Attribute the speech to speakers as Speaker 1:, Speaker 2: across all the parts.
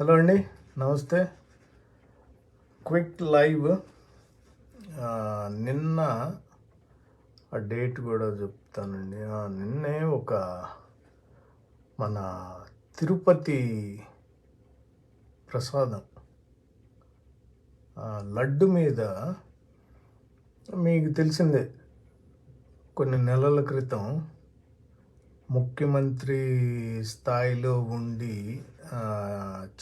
Speaker 1: Hello అండి, నమస్తే. Quick live. నిన్న ఆ డేట్ కూడా చెప్తానండి. నిన్నే ఒక మన తిరుపతి ప్రసాదం లడ్డు మీద మీకు తెలిసిందే, కొన్ని నెలల క్రితం ముఖ్యమంత్రి స్థాయిలో ఉండి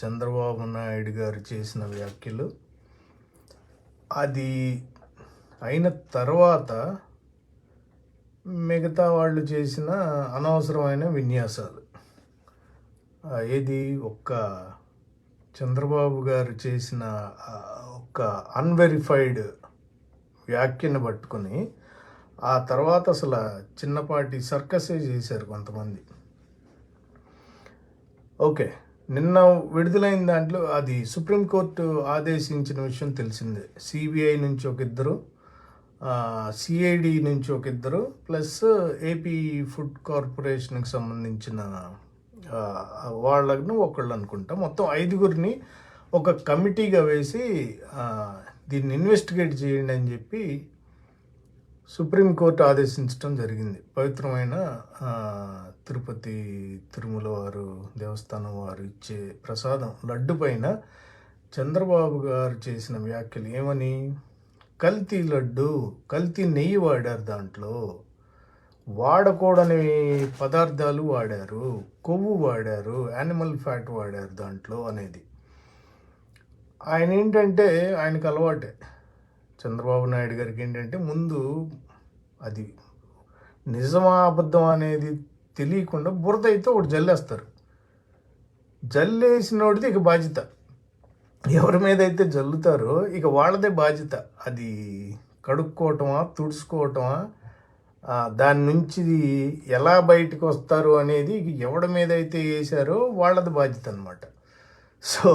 Speaker 1: చంద్రబాబు నాయుడు గారు చేసిన వ్యాఖ్యలు, అది అయిన తర్వాత మిగతా వాళ్ళు చేసిన అనవసరమైన విన్యాసాలు. ఏది ఒక్క చంద్రబాబు గారు చేసిన ఒక అన్వెరిఫైడ్ వ్యాఖ్యను పట్టుకొని ఆ తర్వాత అసలు చిన్నపాటి సర్కసే చేశారు కొంతమంది. ఓకే, నిన్న విడుదలైన దాంట్లో అది సుప్రీంకోర్టు ఆదేశించిన విషయం తెలిసిందే. సిబిఐ నుంచి ఒక ఇద్దరు, సిఐడి నుంచి ఒక ఇద్దరు, ప్లస్ ఏపీ ఫుడ్ కార్పొరేషన్కి సంబంధించిన వాళ్ళను ఒకళ్ళు అనుకుంటా, మొత్తం 5గురిని ఒక కమిటీగా వేసి దీన్ని ఇన్వెస్టిగేట్ చేయండి అని చెప్పి సుప్రీంకోర్టు ఆదేశించడం జరిగింది. పవిత్రమైన తిరుపతి తిరుమల వారు దేవస్థానం వారు ఇచ్చే ప్రసాదం లడ్డు పైన చంద్రబాబు గారు చేసిన వ్యాఖ్యలు ఏమని, కల్తీ లడ్డు, కల్తీ నెయ్యి వాడారు, దాంట్లో వాడకూడని పదార్థాలు వాడారు, కొవ్వు వాడారు, యానిమల్ ఫ్యాట్ వాడారు దాంట్లో అనేది. ఆయన ఏంటంటే, ఆయనకు అలవాటే, చంద్రబాబు నాయుడు గారికి ఏంటంటే, ముందు అది నిజమా అబద్ధం అనేది తెలియకుండా బురద అయితే ఒకటి జల్లేస్తారు. జల్లేసినోడిది ఇక బాధ్యత, ఎవరి మీద అయితే జల్లుతారో ఇక వాళ్ళదే బాధ్యత. అది కడుక్కోవటమా, తుడుచుకోవటమా, దాని నుంచి ఎలా బయటకు వస్తారు అనేది ఎవడి మీద అయితే వేసారో వాళ్ళది బాధ్యత అనమాట. సో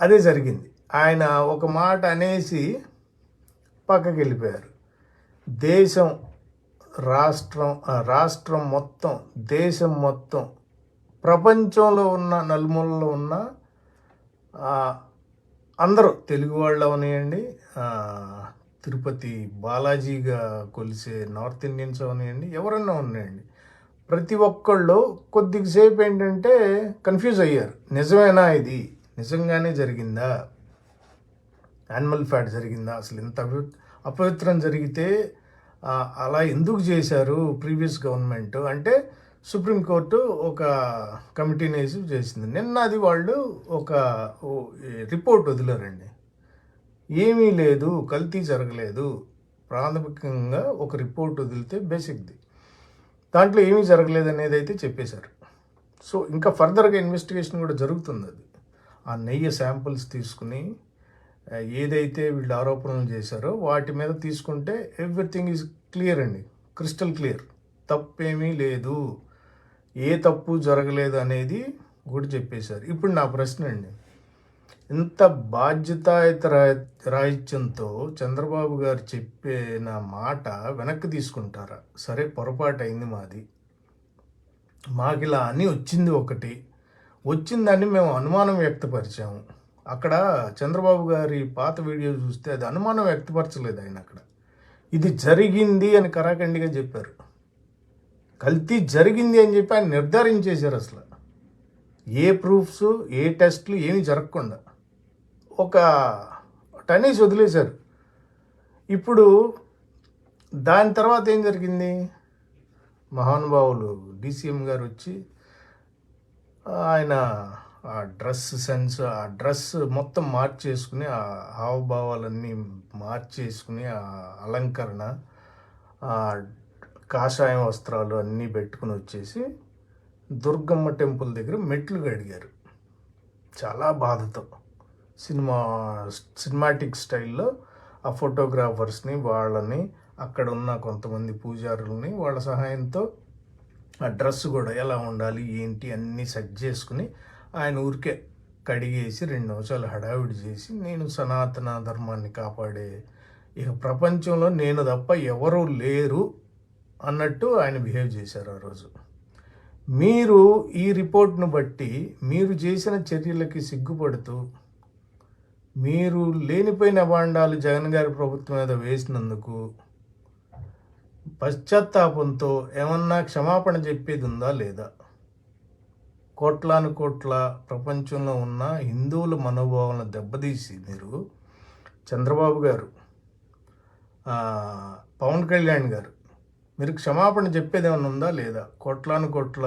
Speaker 1: అదే జరిగింది. ఆయన ఒక మాట అనేసి పక్కకి వెళ్ళిపోయారు. దేశం, రాష్ట్రం మొత్తం, దేశం మొత్తం, ప్రపంచంలో ఉన్న నలుమూలలో ఉన్న అందరూ, తెలుగు వాళ్ళు అవనివ్వండి, తిరుపతి బాలాజీగా కొలిసే నార్త్ ఇండియన్స్ అవనివ్వండి, ఎవరన్నా ఉన్నాయండి, ప్రతి ఒక్కళ్ళు కొద్దిసేపు ఏంటంటే కన్ఫ్యూజ్ అయ్యారు. నిజమేనా, ఇది నిజంగానే జరిగిందా, యానిమల్ ఫ్యాట్ జరిగిందా, అసలు ఇంత అపవిత్రం జరిగితే అలా ఎందుకు చేశారు ప్రీవియస్ గవర్నమెంట్ అంటే సుప్రీంకోర్టు ఒక కమిటీని వేసి చేసింది. నిన్న అది వాళ్ళు ఒక రిపోర్ట్ వదిలారండి. ఏమీ లేదు, కల్తీ జరగలేదు, ప్రాథమికంగా ఒక రిపోర్ట్ వదిలితే బేసిక్ది, దాంట్లో ఏమీ జరగలేదు అనేది అయితే చెప్పేశారు. సో ఇంకా ఫర్దర్గా ఇన్వెస్టిగేషన్ కూడా జరుగుతుంది. అది ఆ నెయ్యి శాంపుల్స్ తీసుకుని ఏదైతే వీళ్ళు ఆరోపణలు చేశారో వాటి మీద తీసుకుంటే ఎవ్రీథింగ్ ఈజ్ క్లియర్ అండి, క్రిస్టల్ క్లియర్, తప్పేమీ లేదు, ఏ తప్పు జరగలేదు అనేది కూడా చెప్పేశారు. ఇప్పుడు నా ప్రశ్న అండి, ఇంత బాధ్యతాయుత రాహిత్యంతో చంద్రబాబు గారు చెప్పిన మాట వెనక్కి తీసుకుంటారా? సరే, పొరపాటు అయింది మాది, మాకు ఇలా అని వచ్చింది, వచ్చిందని మేము అనుమానం వ్యక్తపరిచాము. అక్కడ చంద్రబాబు గారి పాత వీడియో చూస్తే అది అనుమానం వ్యక్తపరచలేదు ఆయన, అక్కడ ఇది జరిగింది అని కరాఖండిగా చెప్పారు. కల్తీ జరిగింది అని చెప్పి ఆయన నిర్ధారించేశారు. అసలు ఏ ప్రూఫ్స్, ఏ టెస్ట్లు ఏమీ జరగకుండా ఒక టనేజ్ వదిలేశారు. ఇప్పుడు దాని తర్వాత ఏం జరిగింది, మహానుభావులు డీసీఎం గారు వచ్చి ఆయన ఆ డ్రెస్ సెన్స్, ఆ డ్రెస్ మొత్తం మార్చేసుకుని, ఆ హావభావాలన్నీ మార్చేసుకుని, ఆ అలంకరణ, కాషాయం వస్త్రాలు అన్నీ పెట్టుకుని వచ్చేసి దుర్గమ్మ టెంపుల్ దగ్గర మెట్లు కడిగారు. చాలా బాధతో సినిమాటిక్ స్టైల్లో ఆ ఫోటోగ్రాఫర్స్ని, వాళ్ళని, అక్కడ ఉన్న కొంతమంది పూజారులని వాళ్ళ సహాయంతో ఆ డ్రెస్ కూడా ఎలా ఉండాలి ఏంటి అన్నీ సెట్ చేసుకుని ఆయన ఊరికే కడిగేసి 2 నిమిషాలు హడావిడి చేసి, నేను సనాతన ధర్మాన్ని కాపాడే, ఇక ప్రపంచంలో నేను తప్ప ఎవరూ లేరు అన్నట్టు ఆయన బిహేవ్ చేశారు ఆ రోజు. మీరు ఈ రిపోర్ట్ను బట్టి మీరు చేసిన చర్యలకి సిగ్గుపడుతూ మీరు లేనిపోయిన అభాండాలు జగన్ గారి ప్రభుత్వం మీద వేసినందుకు పశ్చాత్తాపంతో ఏమన్నా క్షమాపణ చెప్పేది ఉందా లేదా? కోట్లాను కోట్ల ప్రపంచంలో ఉన్న హిందువుల మనోభావాలను దెబ్బతీసి మీరు చంద్రబాబు గారు, పవన్ కళ్యాణ్ గారు, మీరు క్షమాపణ చెప్పేది ఏమైనా ఉందా లేదా? కోట్లాను కోట్ల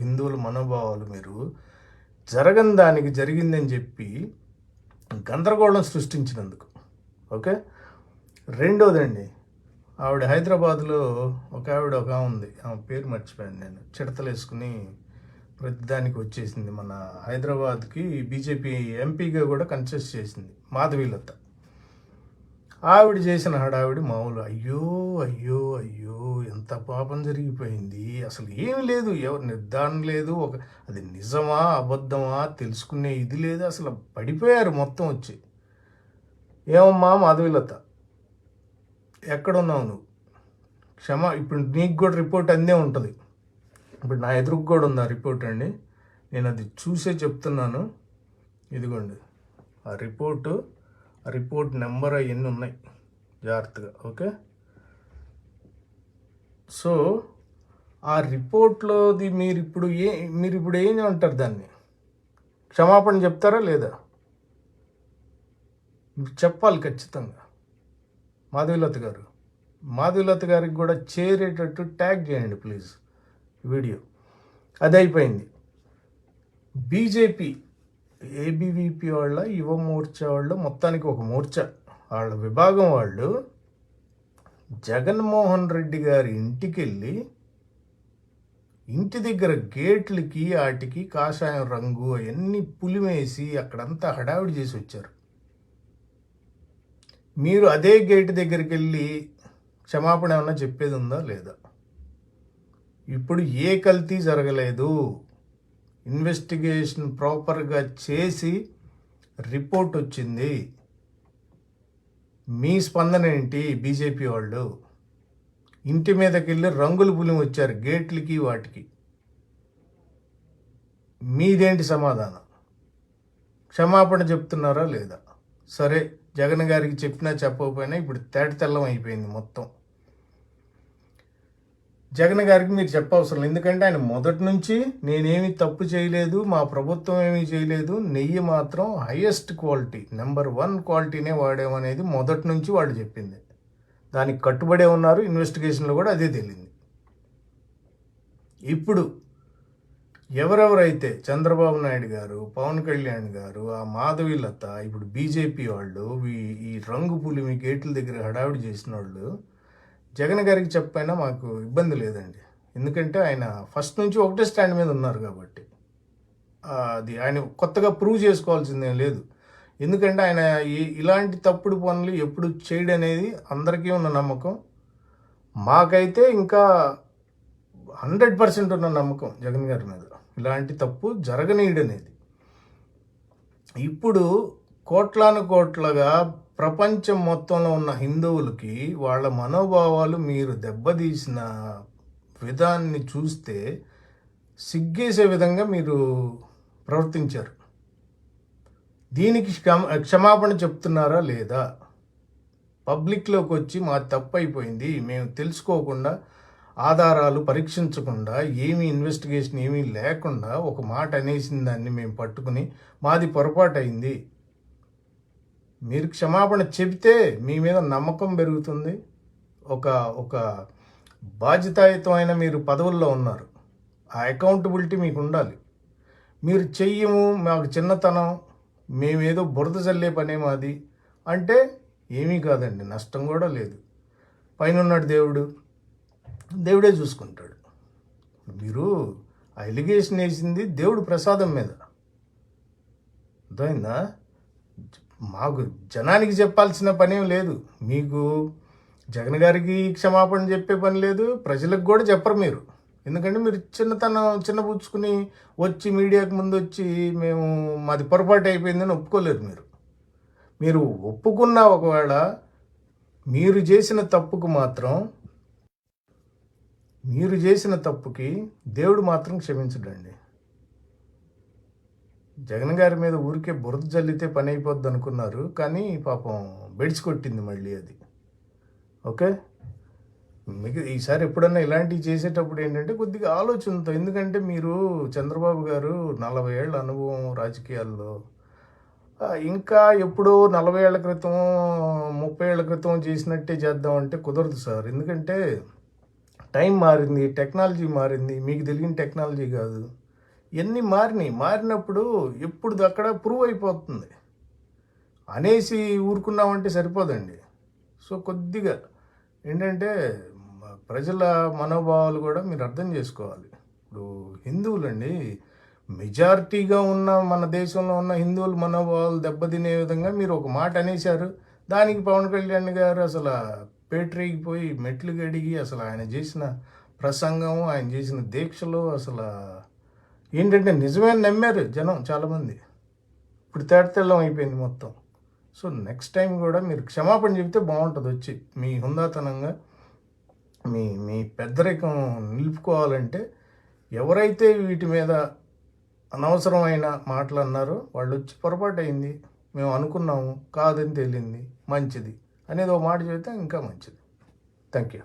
Speaker 1: హిందువుల మనోభావాలు మీరు జరగని దానికి జరిగిందని చెప్పి గందరగోళం సృష్టించినందుకు. ఓకే, రెండోదండి, ఆవిడ హైదరాబాద్లో ఒక ఆవిడ ఉంది, ఆమె పేరు మర్చిపోయాను నేను, చిడతలు వేసుకుని ప్రతిదానికి వచ్చేసింది, మన హైదరాబాద్కి బీజేపీ ఎంపీగా కూడా కంటెస్ట్ చేసింది, మాధవీలత. ఆవిడ చేసిన హడావిడి మామూలు అయ్యో అయ్యో అయ్యో ఎంత పాపం జరిగిపోయింది, అసలు ఏమి లేదు, ఎవరు నిర్ధారణ లేదు, అది నిజమా అబద్ధమా తెలుసుకునే ఇది లేదు, అసలు పడిపోయారు మొత్తం వచ్చి. ఏమమ్మా మాధవీలత, ఎక్కడున్నావు నువ్వు? ఇప్పుడు నీకు కూడా రిపోర్ట్ అందే ఉంటుంది, ఇప్పుడు నా ఎదురుకు కూడా ఉంది ఆ రిపోర్ట్ అండి, నేను అది చూసే చెప్తున్నాను. ఇదిగోండి ఆ రిపోర్ట్ నెంబర్ అవన్నీ ఉన్నాయి జాగ్రత్తగా. ఓకే, సో ఆ రిపోర్ట్లోది మీరు ఇప్పుడు ఏం అంటారు, దాన్ని క్షమాపణ చెప్తారా లేదా? చెప్పాలి ఖచ్చితంగా. మాధవీలత గారికి కూడా చేరేటట్టు ట్యాగ్ చేయండి ప్లీజ్ వీడియో. అది అయిపోయింది. బీజేపీ ఏబీవీపీ వాళ్ళ యువ మోర్చా వాళ్ళు, మొత్తానికి ఒక మోర్చా వాళ్ళ విభాగం వాళ్ళు జగన్మోహన్ రెడ్డి గారి ఇంటికి వెళ్ళి ఇంటి దగ్గర గేట్లకి వాటికి కాషాయం రంగు అవన్నీ పులిమేసి అక్కడంతా హడావిడి చేసి వచ్చారు. మీరు అదే గేట్ దగ్గరికి వెళ్ళి క్షమాపణ ఏమన్నా చెప్పేది ఉందా లేదా? ఇప్పుడు ఏ కల్తీ జరగలేదు, ఇన్వెస్టిగేషన్ ప్రాపర్గా చేసి రిపోర్ట్ వచ్చింది. మీ స్పందన ఏంటి? బీజేపీ వాళ్ళు ఇంటి మీదకి వెళ్ళి రంగులు పులిమి వచ్చారు గేట్లకి వాటికి, మీదేంటి సమాధానం? క్షమాపణ చెప్తున్నారా లేదా? సరే, జగన్ గారికి చెప్పినా చెప్పకపోయినా ఇప్పుడు తెల్లం అయిపోయింది మొత్తం. జగన్ గారికి మీరు చెప్పవసరం, ఎందుకంటే ఆయన మొదటి నుంచి నేనేమి తప్పు చేయలేదు, మా ప్రభుత్వం ఏమీ చేయలేదు, నెయ్యి మాత్రం హైయెస్ట్ క్వాలిటీ, నెంబర్ 1 క్వాలిటీనే వాడామనేది మొదటి నుంచి వాళ్ళు చెప్పింది. దానికి కట్టుబడే ఉన్నారు. ఇన్వెస్టిగేషన్లో కూడా అదే తెలియంది. ఇప్పుడు ఎవరెవరైతే చంద్రబాబు నాయుడు గారు, పవన్ కళ్యాణ్ గారు, ఆ మాధవీలత, ఇప్పుడు బీజేపీ వాళ్ళు ఈ రంగు పులిమి గేట్ల దగ్గర హడావిడి చేసిన వాళ్ళు జగన్ గారికి చెప్పైనా మాకు ఇబ్బంది లేదండి. ఎందుకంటే ఆయన ఫస్ట్ నుంచి ఒకటే స్టాండ్ మీద ఉన్నారు కాబట్టి అది ఆయన కొత్తగా ప్రూవ్ చేసుకోవాల్సిందేం లేదు. ఎందుకంటే ఆయన ఇలాంటి తప్పుడు పనులు ఎప్పుడు చేయడం అనేది అందరికీ ఉన్న నమ్మకం. మాకైతే ఇంకా 100% ఉన్న నమ్మకం జగన్ గారి మీద, ఇలాంటి తప్పు జరగనీయడనేది. ఇప్పుడు కోట్లాను కోట్లుగా ప్రపంచం మొత్తంలో ఉన్న హిందువులకి వాళ్ళ మనోభావాలు మీరు దెబ్బతీసిన విధాన్ని చూస్తే సిగ్గేసే విధంగా మీరు ప్రవర్తించారు. దీనికి క్షమాపణ చెప్తున్నారా లేదా? పబ్లిక్లోకి వచ్చి మా తప్పు అయిపోయింది, మేము తెలుసుకోకుండా, ఆధారాలు పరీక్షించకుండా, ఏమీ ఇన్వెస్టిగేషన్ ఏమీ లేకుండా ఒక మాట అనేసిన దాన్ని మేము పట్టుకుని మాది పొరపాటు అయింది, మీరు క్షమాపణ చెబితే మీ మీద నమ్మకం పెరుగుతుంది. ఒక బాధ్యతాయుతమైన మీరు పదవుల్లో ఉన్నారు, ఆ అకౌంటబిలిటీ మీకు ఉండాలి. మీరు చెయ్యము, మాకు చిన్నతనం, మేమేదో బురద చల్లే పనే మాది అంటే ఏమీ కాదండి, నష్టం కూడా లేదు. పైన ఉన్నాడు దేవుడే చూసుకుంటాడు. మీరు ఆ ఎలిగేషన్ వేసింది దేవుడు ప్రసాదం మీద, అర్థమైందా? మాకు జనానికి చెప్పాల్సిన పనేం లేదు. మీకు జగన్ గారికి క్షమాపణ చెప్పే పని లేదు, ప్రజలకు కూడా చెప్పరు మీరు. ఎందుకంటే మీరు చిన్నపుచ్చుకుని వచ్చి మీడియాకు ముందు వచ్చి మేము మాది పొరపాటు అయిపోయిందని ఒప్పుకోలేరు. మీరు ఒప్పుకున్నా ఒకవేళ మీరు చేసిన తప్పుకు మాత్రం మీరు చేసిన తప్పుకి దేవుడు మాత్రం క్షమించడండి. జగన్ గారి మీద ఊరికే బురద జల్లితే పని అయిపోద్ది అనుకున్నారు, కానీ పాపం బెడిసి కొట్టింది మళ్ళీ అది. ఓకే, మీకు ఈసారి ఎప్పుడన్నా ఇలాంటివి చేసేటప్పుడు ఏంటంటే కొద్దిగా ఆలోచనతో, ఎందుకంటే మీరు చంద్రబాబు గారు 40 ఏళ్ళ అనుభవం రాజకీయాల్లో, ఇంకా ఎప్పుడో 40 ఏళ్ల క్రితం 30 ఏళ్ల క్రితం చేసినట్టే చేద్దామంటే కుదరదు సార్. ఎందుకంటే టైం మారింది, టెక్నాలజీ మారింది, మీకు తెలియని టెక్నాలజీ కాదు, ఇవన్నీ మారినప్పుడు ఎప్పుడు అక్కడ ప్రూవ్ అయిపోతుంది. అనేసి ఊరుకున్నామంటే సరిపోదండి. సో కొద్దిగా ఏంటంటే ప్రజల మనోభావాలు కూడా మీరు అర్థం చేసుకోవాలి. ఇప్పుడు హిందువులండి, మెజారిటీగా ఉన్న మన దేశంలో ఉన్న హిందువుల మనోభావాలు దెబ్బతినే విధంగా మీరు ఒక మాట అనేశారు. దానికి పవన్ కళ్యాణ్ గారు అసలు పేటరేగిపోయి మెట్లు గడిగి అసలు ఆయన చేసిన ప్రసంగం, ఆయన చేసిన దీక్షలు అసలు ఏంటంటే నిజమే నమ్మారు జనం చాలామంది. ఇప్పుడు తేటతెల్లం అయిపోయింది మొత్తం. సో నెక్స్ట్ టైం కూడా మీరు క్షమాపణ చెబితే బాగుంటుంది. వచ్చి మీ హుందాతనంగా మీ మీ పెద్దరికం నిలుపుకోవాలంటే ఎవరైతే వీటి మీద అనవసరమైన మాటలు అన్నారో వాళ్ళు వచ్చి పొరపాటు అయింది, మేము అనుకున్నాము, కాదని తేలింది, మంచిది అనేది ఒక మాట చెబితే ఇంకా మంచిది. Thank you.